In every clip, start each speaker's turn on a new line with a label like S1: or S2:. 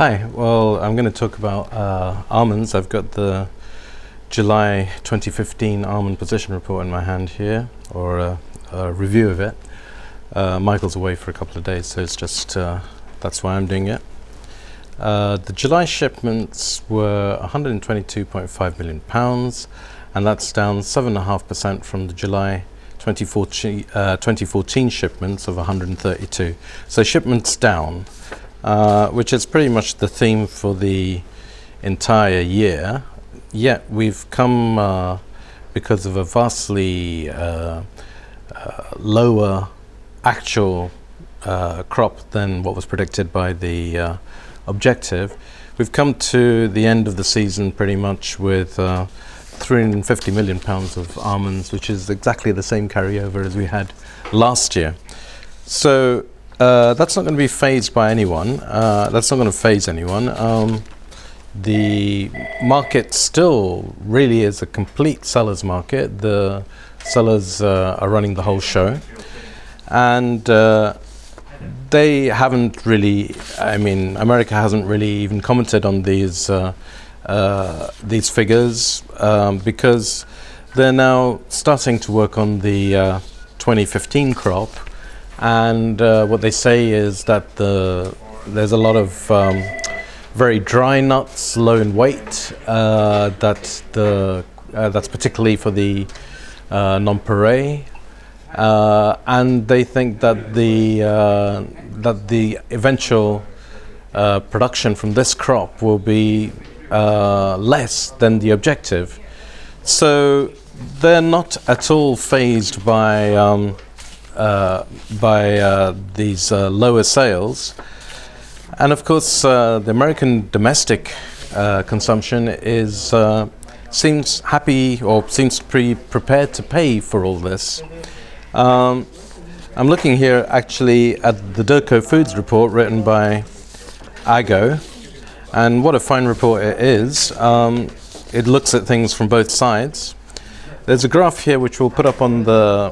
S1: Hi, well, I'm going to talk about almonds. I've got the July 2015 almond position report in my hand here, or a review of it. Michael's away for a couple of days, so it's just that's why I'm doing it. The July shipments were 122.5 million pounds, and that's down 7.5% from the July 2014 shipments of 132. So shipments down, which is pretty much the theme for the entire year. Yet we've come because of a vastly lower actual crop than what was predicted by the objective. We've come to the end of the season pretty much with 350 million pounds of almonds, which is exactly the same carryover as we had last year. So that's not going to be phased by anyone. That's not going to phase anyone. The market still really is a complete seller's market. The sellers are running the whole show, and they haven't really, America hasn't really even commented on these figures because they're now starting to work on the 2015 crop, and what they say is that there's a lot of very dry nuts, low in weight. That's particularly for the nonpareil. And they think that the eventual production from this crop will be less than the objective. So they're not at all phased by these lower sales. And of course, the American domestic consumption seems happy, or seems prepared to pay for all this. I'm looking here actually at the Derco Foods report written by Ago, and what a fine report it is. It looks at things from both sides. There's a graph here which we'll put up on the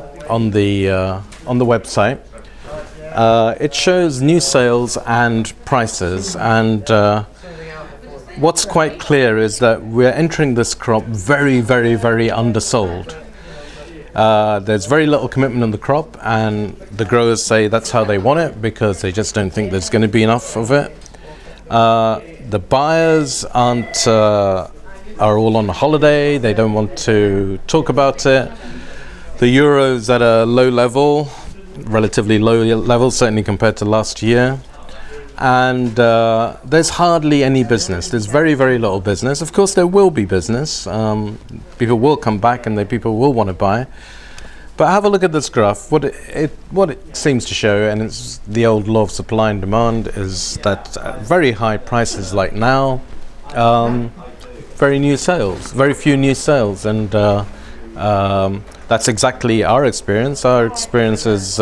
S1: website. It shows new sales and prices, and what's quite clear is that we're entering this crop very, very, very undersold. There's very little commitment on the crop, and the growers say that's how they want it because they just don't think there's going to be enough of it. The buyers are all on holiday. They don't want to talk about it. The euro's at a low level, relatively low level, certainly compared to last year. And there's hardly any business. There's very, very little business. Of course, there will be business. People will come back and people will want to buy. But have a look at this graph. What it seems to show, and it's the old law of supply and demand, is that very high prices like now, very few new sales. And that's exactly our experience. Our experience as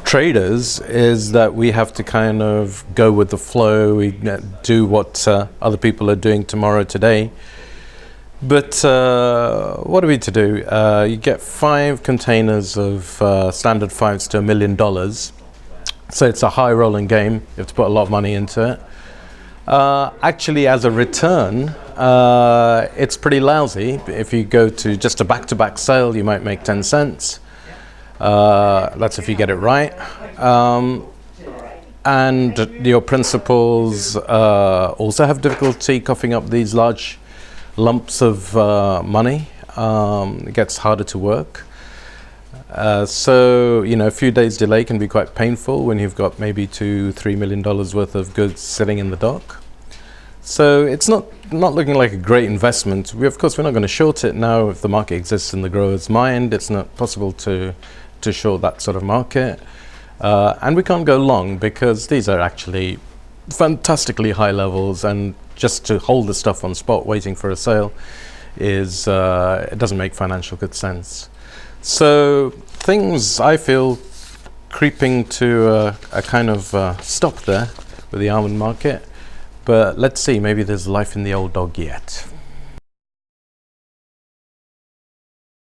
S1: traders is that we have to kind of go with the flow. We do what other people are doing tomorrow, today. But what are we to do? You get 5 containers of standard 5s to $1 million. So it's a high rolling game. You have to put a lot of money into it. Actually, as a return, it's pretty lousy. If you go to just a back-to-back sale, you might make 10 cents. That's if you get it right. And your principals also have difficulty coughing up these large lumps of money. It gets harder to work. So, a few days delay can be quite painful when you've got maybe $2-3 million worth of goods sitting in the dock. So it's not looking like a great investment. Of course, we're not going to short it now. If the market exists in the grower's mind, it's not possible to short that sort of market. And we can't go long because these are actually fantastically high levels, and just to hold the stuff on spot waiting for a sale it doesn't make financial good sense. So things, I feel, creeping to a kind of stop there with the almond market. But let's see, maybe there's life in the old dog yet.